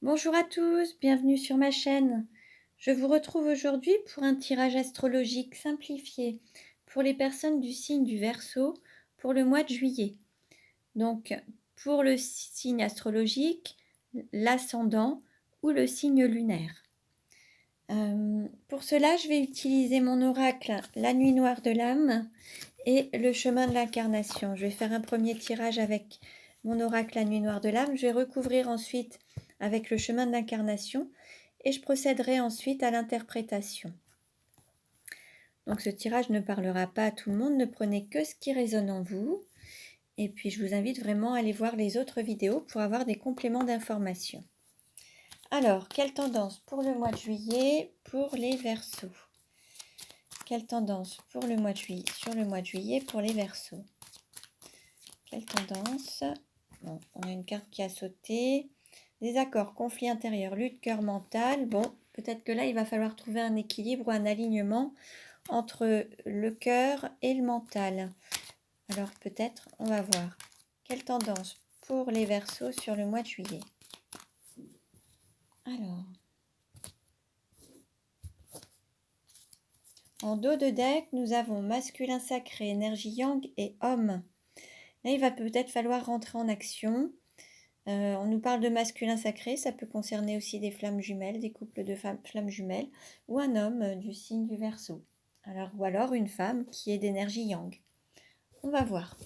Bonjour à tous, bienvenue sur ma chaîne. Je vous retrouve aujourd'hui pour un tirage astrologique simplifié pour les personnes du signe du Verseau pour le mois de juillet. Donc, pour le signe astrologique, l'ascendant ou le signe lunaire. Pour cela, je vais utiliser mon oracle, la nuit noire de l'âme et le chemin de l'incarnation. Je vais faire un premier tirage avec mon oracle, la nuit noire de l'âme. Je vais recouvrir ensuite avec le chemin de l'incarnation et je procéderai ensuite à l'interprétation. Donc ce tirage ne parlera pas à tout le monde, ne prenez que ce qui résonne en vous. Et puis je vous invite vraiment à aller voir les autres vidéos pour avoir des compléments d'information. Alors, quelle tendance pour le mois de juillet pour les Verseaux? Quelle tendance pour le mois de juillet, sur le mois de juillet pour les Verseaux? Quelle tendance? Bon, on a une carte qui a sauté. Désaccord, conflit intérieur, lutte, cœur, mental. Bon, peut-être que là, il va falloir trouver un équilibre ou un alignement entre le cœur et le mental. Alors peut-être, on va voir. Quelle tendance pour les Verseaux sur le mois de juillet? Alors, en dos de deck, nous avons masculin sacré, énergie yang et homme. Là, il va peut-être falloir rentrer en action. On nous parle de masculin sacré, ça peut concerner aussi des flammes jumelles, des couples de flammes jumelles, ou un homme du signe du Verseau. Alors, ou alors une femme qui est d'énergie yang. On va voir.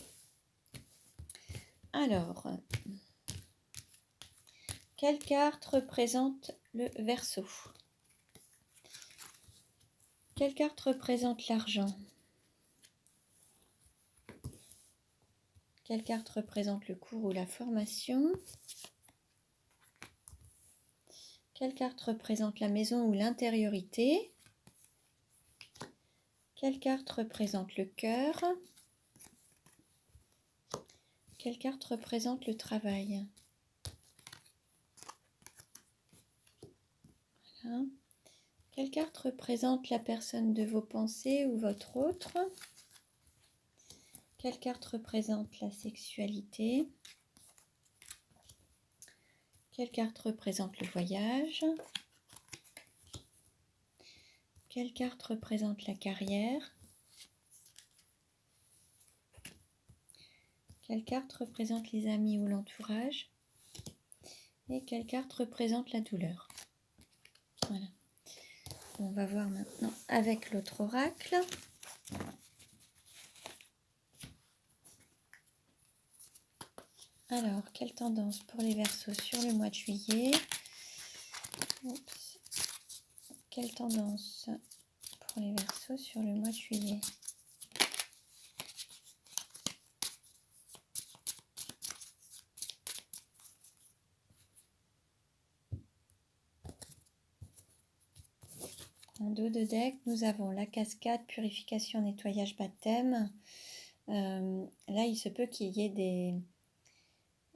Alors, quelle carte représente le Verseau? Quelle carte représente l'argent? Quelle carte représente le cours ou la formation? Quelle carte représente la maison ou l'intériorité? Quelle carte représente le cœur? Quelle carte représente le travail? Voilà. Quelle carte représente la personne de vos pensées ou votre autre? Quelle carte représente la sexualité? Quelle carte représente le voyage? Quelle carte représente la carrière? Quelle carte représente les amis ou l'entourage? Et quelle carte représente la douleur? Voilà. On va voir maintenant avec l'autre oracle. Alors, quelle tendance pour les Verseaux sur le mois de juillet? Oups. Quelle tendance pour les Verseaux sur le mois de juillet? En dos de deck, nous avons la cascade, purification, nettoyage, baptême. Là, il se peut qu'il y ait des...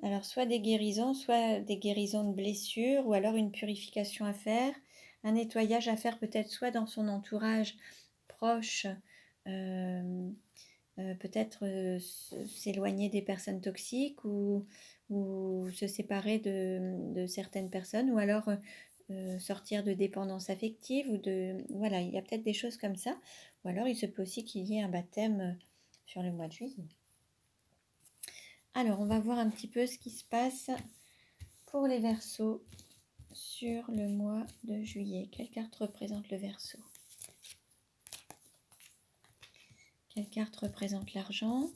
Alors, soit des guérisons de blessures, ou alors une purification à faire, un nettoyage à faire peut-être soit dans son entourage proche, peut-être s'éloigner des personnes toxiques ou se séparer de certaines personnes, ou alors sortir de dépendance affective, ou de... Voilà, il y a peut-être des choses comme ça. Ou alors, il se peut aussi qu'il y ait un baptême sur le mois de juillet. Alors, on va voir un petit peu ce qui se passe pour les Verseaux sur le mois de juillet. Quelle carte représente le Verseau? Quelle carte représente l'argent?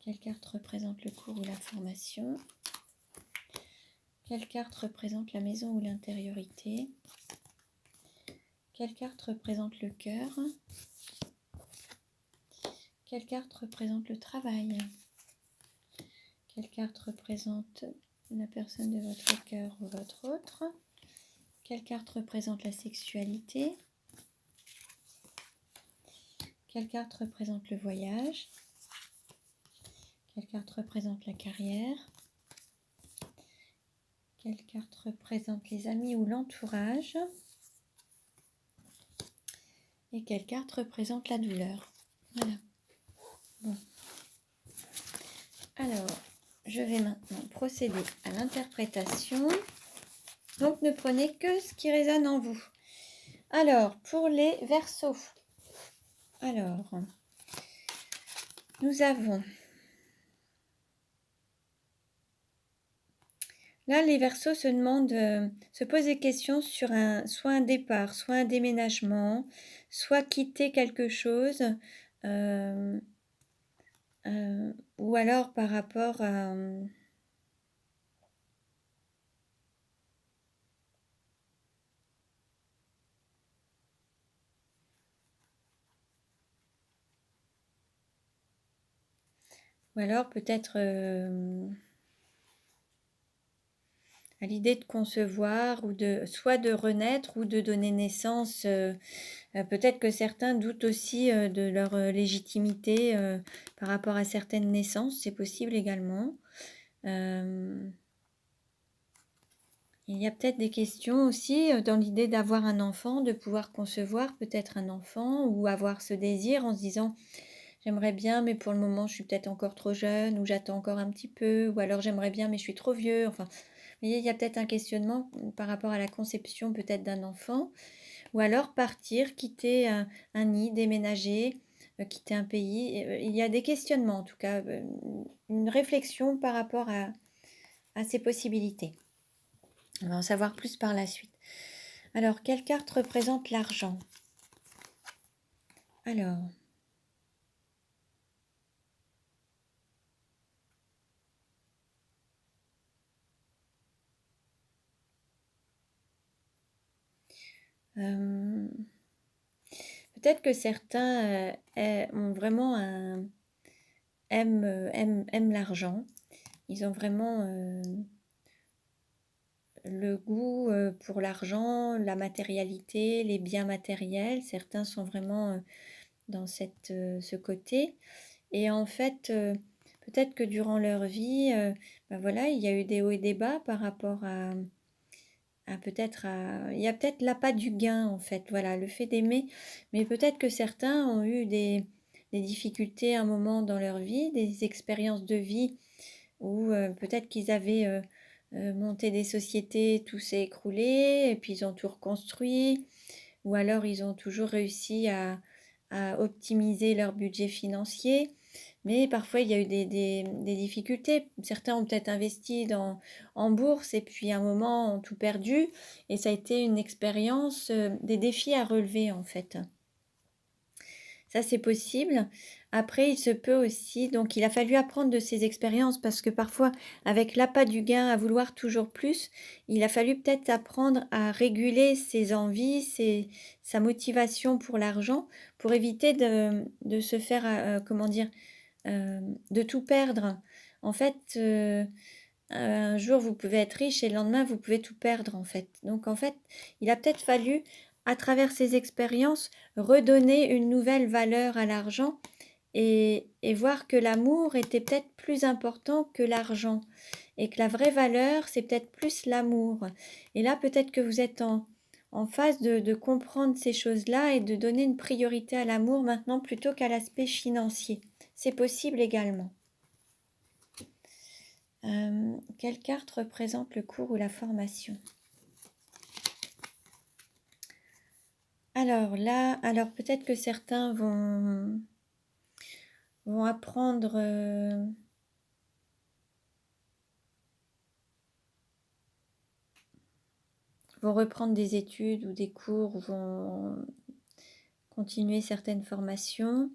Quelle carte représente le cours ou la formation? Quelle carte représente la maison ou l'intériorité? Quelle carte représente le cœur? Quelle carte représente le travail? Quelle carte représente la personne de votre cœur ou votre autre? Quelle carte représente la sexualité? Quelle carte représente le voyage? Quelle carte représente la carrière? Quelle carte représente les amis ou l'entourage? Et quelle carte représente la douleur? Voilà. Bon. Alors, je vais maintenant procéder à l'interprétation. Donc, ne prenez que ce qui résonne en vous. Alors, pour les Verseaux. Alors, nous avons... Là, les Verseaux se demandent, se posent des questions sur soit un départ, soit un déménagement, soit quitter quelque chose, ou alors par rapport à... ou alors peut-être à l'idée de concevoir, ou soit de renaître, ou de donner naissance. Peut-être que certains doutent aussi de leur légitimité par rapport à certaines naissances, c'est possible également. Il y a peut-être des questions aussi dans l'idée d'avoir un enfant, de pouvoir concevoir peut-être un enfant, ou avoir ce désir en se disant j'aimerais bien mais pour le moment je suis peut-être encore trop jeune, ou j'attends encore un petit peu, ou alors j'aimerais bien mais je suis trop vieux. Enfin, vous voyez, il y a peut-être un questionnement par rapport à la conception peut-être d'un enfant, ou alors partir, quitter un nid, déménager, quitter un pays. Il y a des questionnements en tout cas, une réflexion par rapport à ces possibilités. On va en savoir plus par la suite. Alors, quelle carte représente l'argent? Alors, peut-être que certains ont vraiment aiment l'argent. Ils ont vraiment le goût pour l'argent, la matérialité, les biens matériels. Certains sont vraiment dans ce côté. Et en fait, peut-être que durant leur vie, ben voilà, il y a eu des hauts et des bas par rapport il y a peut-être l'appât du gain en fait, voilà, le fait d'aimer. Mais peut-être que certains ont eu des difficultés à un moment dans leur vie, des expériences de vie où peut-être qu'ils avaient monté des sociétés, tout s'est écroulé, et puis ils ont tout reconstruit, ou alors ils ont toujours réussi à optimiser leur budget financier. Mais parfois, il y a eu des difficultés. Certains ont peut-être investi en bourse et puis à un moment ont tout perdu. Et ça a été une expérience, des défis à relever en fait. Ça, c'est possible. Après, il se peut aussi, donc il a fallu apprendre de ces expériences parce que parfois, avec l'appât du gain, à vouloir toujours plus, il a fallu peut-être apprendre à réguler ses envies, sa motivation pour l'argent, pour éviter de se faire, comment dire, de tout perdre. En fait, un jour, vous pouvez être riche et le lendemain, vous pouvez tout perdre, en fait. Donc, en fait, il a peut-être fallu, à travers ces expériences, redonner une nouvelle valeur à l'argent et voir que l'amour était peut-être plus important que l'argent et que la vraie valeur, c'est peut-être plus l'amour. Et là, peut-être que vous êtes en phase de comprendre ces choses-là et de donner une priorité à l'amour maintenant plutôt qu'à l'aspect financier. C'est possible également. Quelle carte représente le cours ou la formation? Alors là, alors peut-être que certains vont apprendre vont reprendre des études ou des cours, ou vont continuer certaines formations.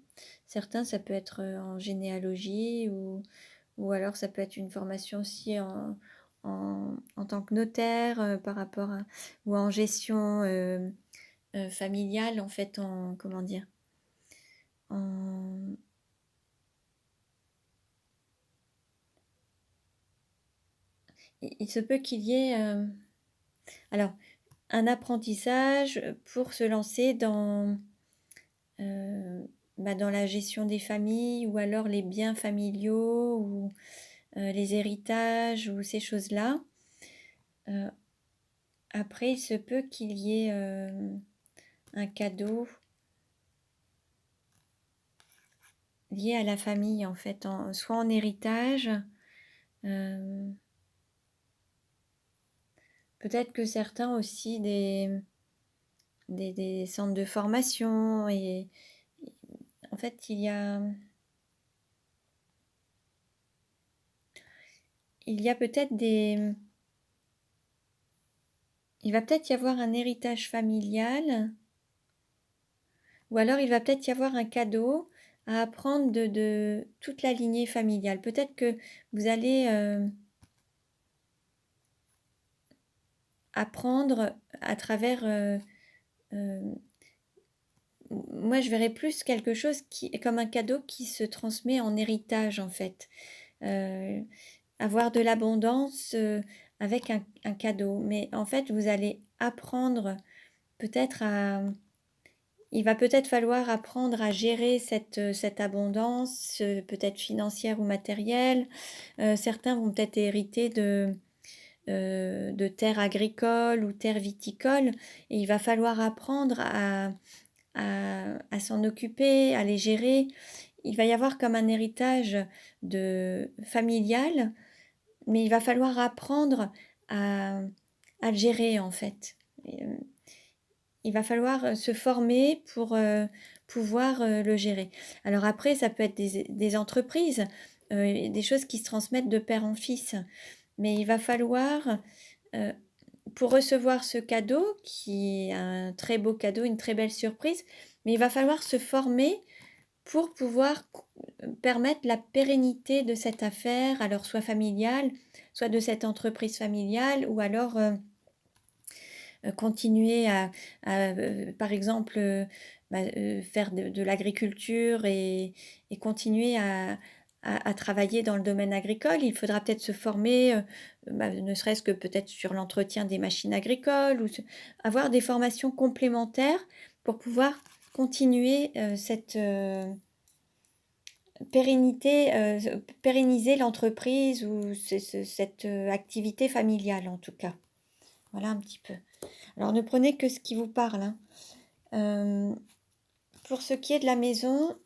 Certains, ça peut être en généalogie, ou alors ça peut être une formation aussi en tant que notaire par rapport à, ou en gestion familiale, en fait, comment dire, en, il se peut qu'il y ait alors un apprentissage pour se lancer dans la gestion des familles, ou alors les biens familiaux, ou les héritages, ou ces choses-là. Après, il se peut qu'il y ait un cadeau lié à la famille, en fait, soit en héritage, Euh, Peut-être que certains aussi des centres de formation et en fait il y a peut-être il va peut-être y avoir un héritage familial ou alors il va peut-être y avoir un cadeau à apprendre de toute la lignée familiale. Peut-être que vous allez apprendre à travers euh, moi, je verrais plus quelque chose qui est comme un cadeau qui se transmet en héritage, en fait. Euh, Avoir de l'abondance avec un cadeau. Mais en fait, vous allez apprendre peut-être à... Il va peut-être falloir apprendre à gérer cette abondance, peut-être financière ou matérielle. Certains vont peut-être hériter de terres agricoles ou terres viticoles. Et il va falloir apprendre à s'en occuper, à les gérer. Il va y avoir comme un héritage familial, mais il va falloir apprendre à, à le gérer en fait. Il va falloir se former pour pouvoir le gérer. Alors après, ça peut être des entreprises, des choses qui se transmettent de père en fils, mais il va falloir, euh, pour recevoir ce cadeau, qui est un très beau cadeau, une très belle surprise, mais il va falloir se former pour pouvoir permettre la pérennité de cette affaire, alors soit familiale, soit de cette entreprise familiale, ou alors continuer par exemple, faire de l'agriculture et continuer à travailler dans le domaine agricole. Il faudra peut-être se former, ne serait-ce que peut-être sur l'entretien des machines agricoles, ou avoir des formations complémentaires pour pouvoir continuer cette pérenniser l'entreprise ou cette activité familiale en tout cas. Voilà un petit peu. Alors ne prenez que ce qui vous parle, hein. Euh, pour ce qui est de la maison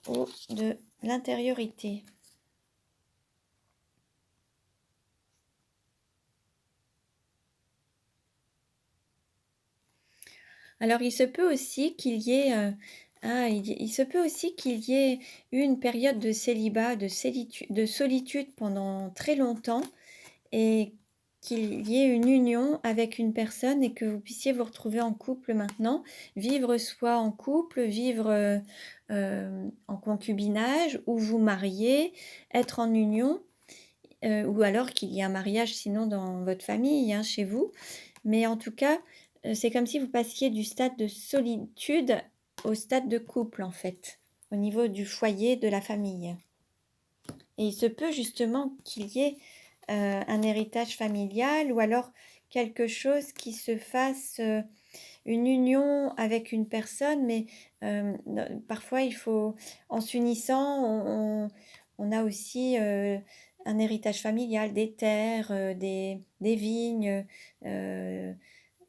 ou de l'intériorité. Alors il se peut aussi qu'il y ait il se peut aussi qu'il y ait eu une période de célibat, de solitude pendant très longtemps et qu'il y ait une union avec une personne et que vous puissiez vous retrouver en couple maintenant, vivre soit en couple, vivre en concubinage ou vous marier, être en union, ou alors qu'il y ait un mariage sinon dans votre famille, hein, chez vous. Mais en tout cas, c'est comme si vous passiez du stade de solitude au stade de couple en fait, au niveau du foyer, de la famille. Et il se peut justement qu'il y ait un héritage familial ou alors quelque chose qui se fasse, une union avec une personne, mais parfois il faut, en s'unissant, on a aussi un héritage familial, des terres, des vignes, euh,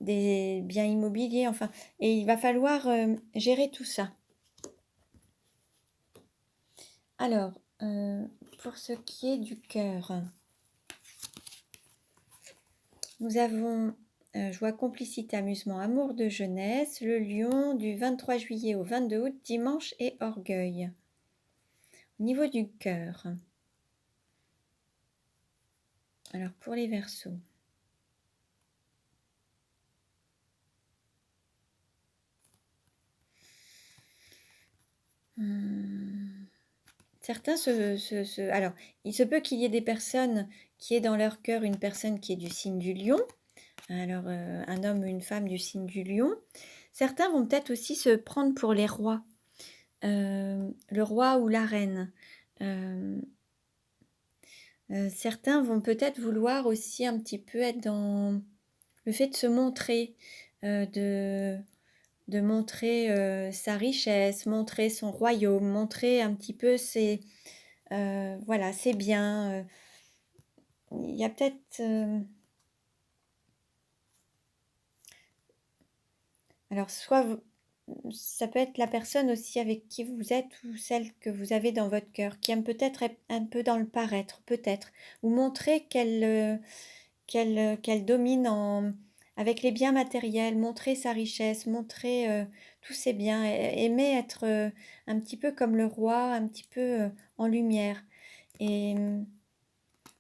des biens immobiliers, enfin, et il va falloir gérer tout ça. Alors, pour ce qui est du cœur, nous avons joie, complicité, amusement, amour de jeunesse, le lion du 23 juillet au 22 août, dimanche et orgueil. Au niveau du cœur, alors pour les Verseaux, certains alors, il se peut qu'il y ait des personnes qui aient dans leur cœur une personne qui est du signe du lion, alors un homme ou une femme du signe du lion. Certains vont peut-être aussi se prendre pour les rois, le roi ou la reine. Certains vont peut-être vouloir aussi un petit peu être dans le fait de se montrer, de montrer sa richesse, montrer son royaume, montrer un petit peu voilà, ses biens. Il y a peut-être... alors, soit ça peut être la personne aussi avec qui vous êtes ou celle que vous avez dans votre cœur, qui aime peut-être être un peu dans le paraître, peut-être, ou montrer qu'elle domine avec les biens matériels, montrer sa richesse, montrer tous ses biens, aimer être un petit peu comme le roi, un petit peu en lumière. Et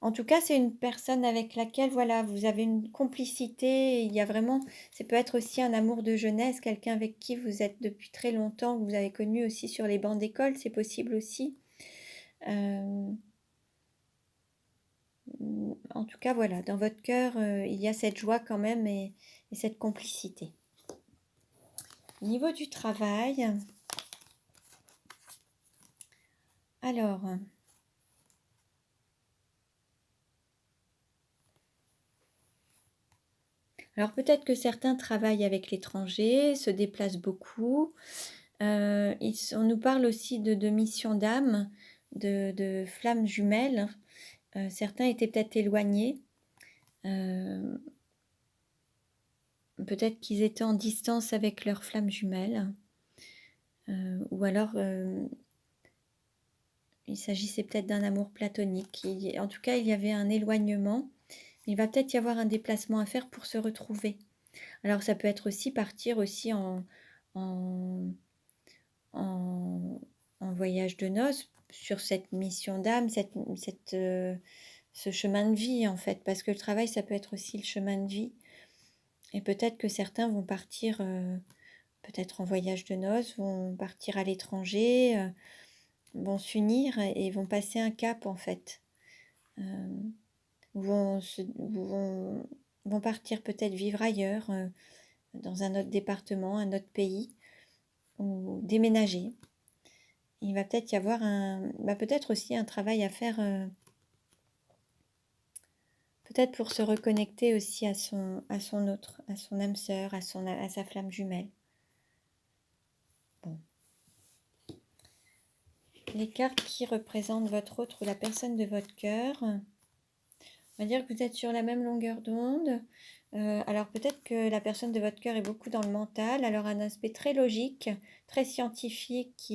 en tout cas, c'est une personne avec laquelle, voilà, vous avez une complicité. Il y a vraiment, ça peut être aussi un amour de jeunesse, quelqu'un avec qui vous êtes depuis très longtemps, que vous avez connu aussi sur les bancs d'école, c'est possible aussi. Euh, en tout cas, voilà, dans votre cœur, il y a cette joie quand même et cette complicité. Au niveau du travail, alors, peut-être que certains travaillent avec l'étranger, se déplacent beaucoup. On nous parle aussi de mission d'âme, de flammes jumelles. Certains étaient peut-être éloignés. Peut-être qu'ils étaient en distance avec leurs flammes jumelles. Ou alors, il s'agissait peut-être d'un amour platonique. En tout cas, il y avait un éloignement. Il va peut-être y avoir un déplacement à faire pour se retrouver. Alors, ça peut être aussi partir aussi en, en, en voyage de noces sur cette mission d'âme, ce chemin de vie en fait, parce que le travail, ça peut être aussi le chemin de vie. Et peut-être que certains vont partir peut-être en voyage de noces, vont partir à l'étranger, vont s'unir et vont passer un cap en fait. Vont, vont partir peut-être vivre ailleurs, dans un autre département, un autre pays, ou déménager. Il va peut-être y avoir peut-être aussi un travail à faire, peut-être pour se reconnecter aussi à son autre, à son âme sœur, à sa flamme jumelle. Bon. Les cartes qui représentent votre autre ou la personne de votre cœur. On va dire que vous êtes sur la même longueur d'onde. Alors peut-être que la personne de votre cœur est beaucoup dans le mental, alors un aspect très logique, très scientifique,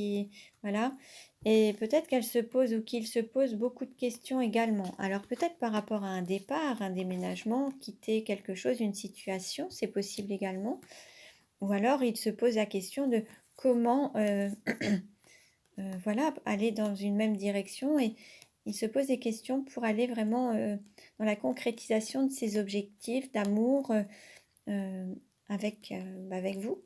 voilà. Et peut-être qu'elle se pose ou qu'il se pose beaucoup de questions également. Alors peut-être par rapport à un départ, un déménagement, quitter quelque chose, une situation, c'est possible également. Ou alors il se pose la question de comment voilà, aller dans une même direction et il se pose des questions pour aller vraiment dans la concrétisation de ses objectifs d'amour avec vous.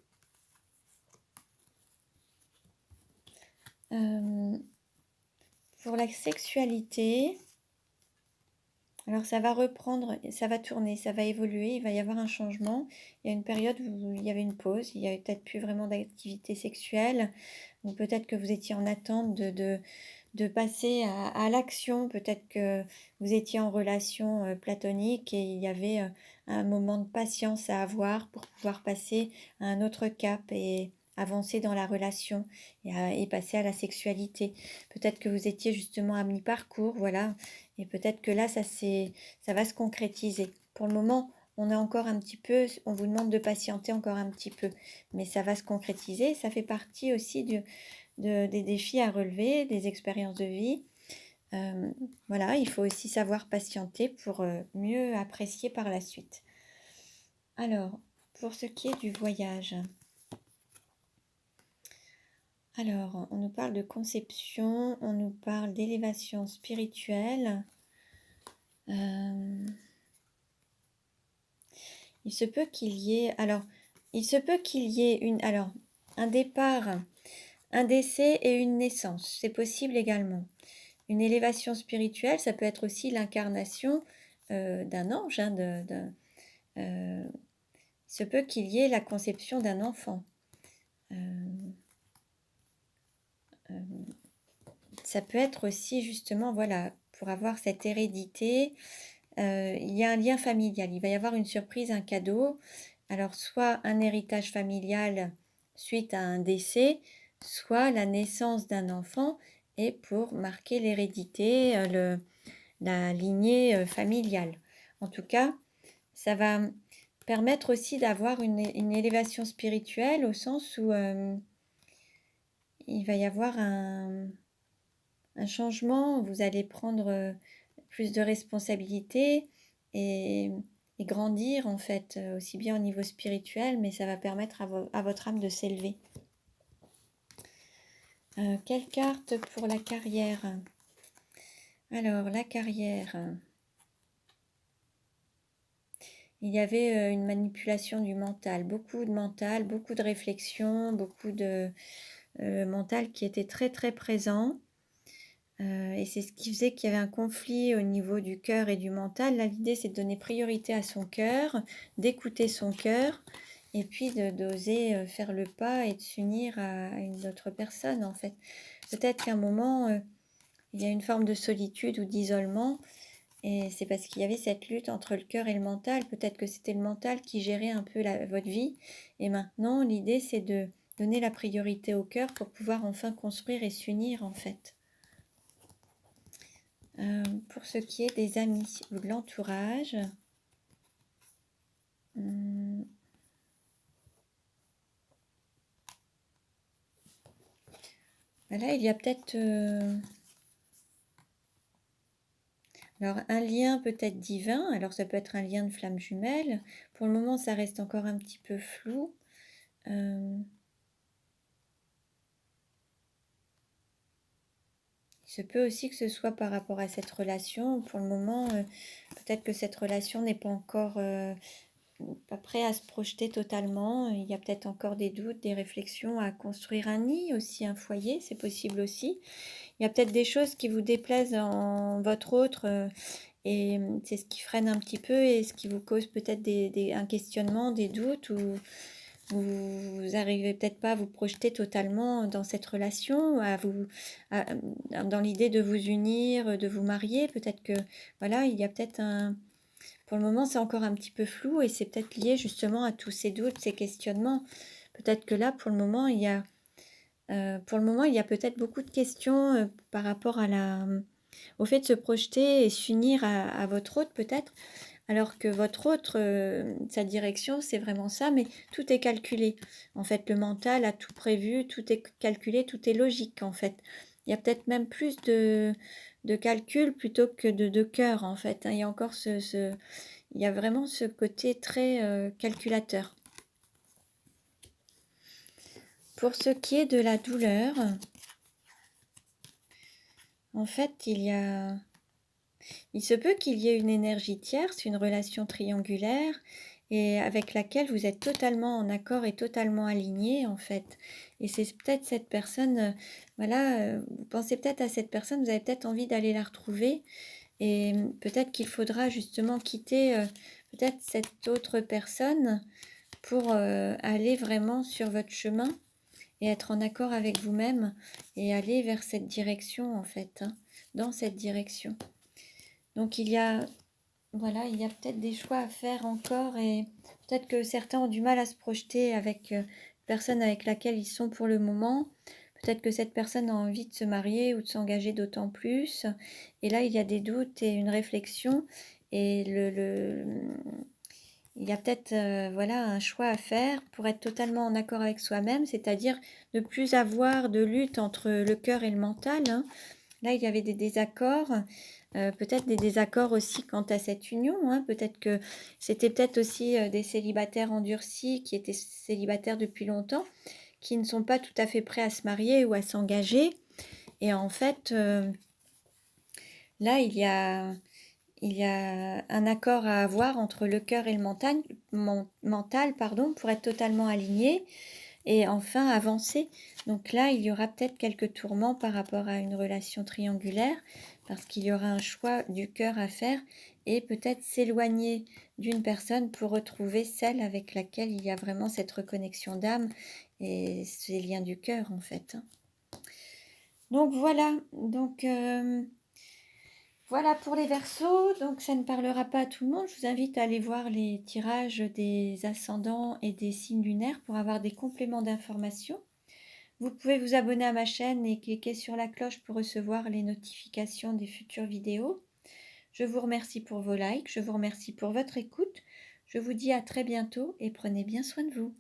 Pour la sexualité, alors ça va reprendre, ça va tourner, ça va évoluer, il va y avoir un changement. Il y a une période où il y avait une pause, il n'y avait peut-être plus vraiment d'activité sexuelle, ou peut-être que vous étiez en attente de passer à l'action. Peut-être que vous étiez en relation platonique et il y avait un moment de patience à avoir pour pouvoir passer à un autre cap et avancer dans la relation et passer à la sexualité. Peut-être que vous étiez justement à mi-parcours, voilà, et peut-être que là, ça va se concrétiser. Pour le moment, on est encore un petit peu, on vous demande de patienter encore un petit peu, mais ça va se concrétiser. Ça fait partie aussi des défis à relever, des expériences de vie. Voilà, il faut aussi savoir patienter pour mieux apprécier par la suite. Alors, pour ce qui est du voyage, alors, on nous parle de conception, on nous parle d'élévation spirituelle. Il se peut qu'il y ait, un départ, un décès et une naissance. C'est possible également. Une élévation spirituelle, ça peut être aussi l'incarnation d'un ange. Il se peut qu'il y ait la conception d'un enfant. Ça peut être aussi justement, voilà, pour avoir cette hérédité, il y a un lien familial. Il va y avoir une surprise, un cadeau. Alors, soit un héritage familial suite à un décès, soit la naissance d'un enfant et pour marquer l'hérédité, la lignée familiale. En tout cas, ça va permettre aussi d'avoir une élévation spirituelle au sens où il va y avoir un changement, vous allez prendre plus de responsabilités et, et grandir en fait, aussi bien au niveau spirituel, mais ça va permettre à votre âme de s'élever. Quelle carte pour la carrière? Alors, la carrière. Il y avait une manipulation du mental, beaucoup de réflexion, beaucoup de mental qui était très très présent. Et c'est ce qui faisait qu'il y avait un conflit au niveau du cœur et du mental. Là, l'idée, c'est de donner priorité à son cœur, d'écouter son cœur, et puis d'oser faire le pas et de s'unir à une autre personne, en fait. Peut-être qu'à un moment, il y a une forme de solitude ou d'isolement, et c'est parce qu'il y avait cette lutte entre le cœur et le mental. Peut-être que c'était le mental qui gérait un peu votre vie, et maintenant, l'idée, c'est de donner la priorité au cœur pour pouvoir enfin construire et s'unir, en fait. Pour ce qui est des amis ou de l'entourage, là il y a peut-être alors un lien peut-être divin, alors ça peut être un lien de flamme jumelle. Pour le moment ça reste encore un petit peu flou. Il se peut aussi que ce soit par rapport à cette relation. Pour le moment, peut-être que cette relation n'est pas encore pas prêt à se projeter totalement. Il y a peut-être encore des doutes, des réflexions à construire un nid aussi, un foyer, c'est possible aussi. Il y a peut-être des choses qui vous déplaisent en votre autre et c'est ce qui freine un petit peu et ce qui vous cause peut-être un questionnement, des doutes ou vous n'arrivez peut-être pas à vous projeter totalement dans cette relation, dans l'idée de vous unir, de vous marier. Peut-être que, voilà, il y a peut-être pour le moment, c'est encore un petit peu flou et c'est peut-être lié justement à tous ces doutes, ces questionnements. Peut-être que là, pour le moment, il y a peut-être beaucoup de questions par rapport au fait de se projeter et s'unir à votre hôte peut-être, alors que votre hôte, sa direction, c'est vraiment ça, mais tout est calculé. En fait, le mental a tout prévu, tout est calculé, tout est logique en fait. Il y a peut-être même plus de calcul plutôt que de cœur en fait. Il y a encore il y a vraiment ce côté très calculateur. Pour ce qui est de la douleur, en fait, il se peut qu'il y ait une énergie tierce, une relation triangulaire, et avec laquelle vous êtes totalement en accord et totalement aligné, en fait. Et c'est peut-être cette personne, voilà, vous pensez peut-être à cette personne, vous avez peut-être envie d'aller la retrouver, et peut-être qu'il faudra justement quitter peut-être cette autre personne pour aller vraiment sur votre chemin et être en accord avec vous-même et aller vers cette direction, en fait, hein, dans cette direction. Donc voilà, il y a peut-être des choix à faire encore et peut-être que certains ont du mal à se projeter avec la personne avec laquelle ils sont pour le moment. Peut-être que cette personne a envie de se marier ou de s'engager d'autant plus. Et là, il y a des doutes et une réflexion. Et il y a peut-être voilà, un choix à faire pour être totalement en accord avec soi-même, c'est-à-dire ne plus avoir de lutte entre le cœur et le mental, hein. Là, il y avait des désaccords, peut-être des désaccords aussi quant à cette union, hein. Peut-être que c'était peut-être aussi des célibataires endurcis qui étaient célibataires depuis longtemps, qui ne sont pas tout à fait prêts à se marier ou à s'engager. Et en fait, là, il y a un accord à avoir entre le cœur et le mental, pardon, pour être totalement aligné et enfin avancer. Donc là, il y aura peut-être quelques tourments par rapport à une relation triangulaire parce qu'il y aura un choix du cœur à faire et peut-être s'éloigner d'une personne pour retrouver celle avec laquelle il y a vraiment cette reconnexion d'âme et ces liens du cœur en fait. Donc voilà, voilà pour les Verseaux, donc ça ne parlera pas à tout le monde. Je vous invite à aller voir les tirages des ascendants et des signes lunaires pour avoir des compléments d'informations. Vous pouvez vous abonner à ma chaîne et cliquer sur la cloche pour recevoir les notifications des futures vidéos. Je vous remercie pour vos likes, je vous remercie pour votre écoute. Je vous dis à très bientôt et prenez bien soin de vous.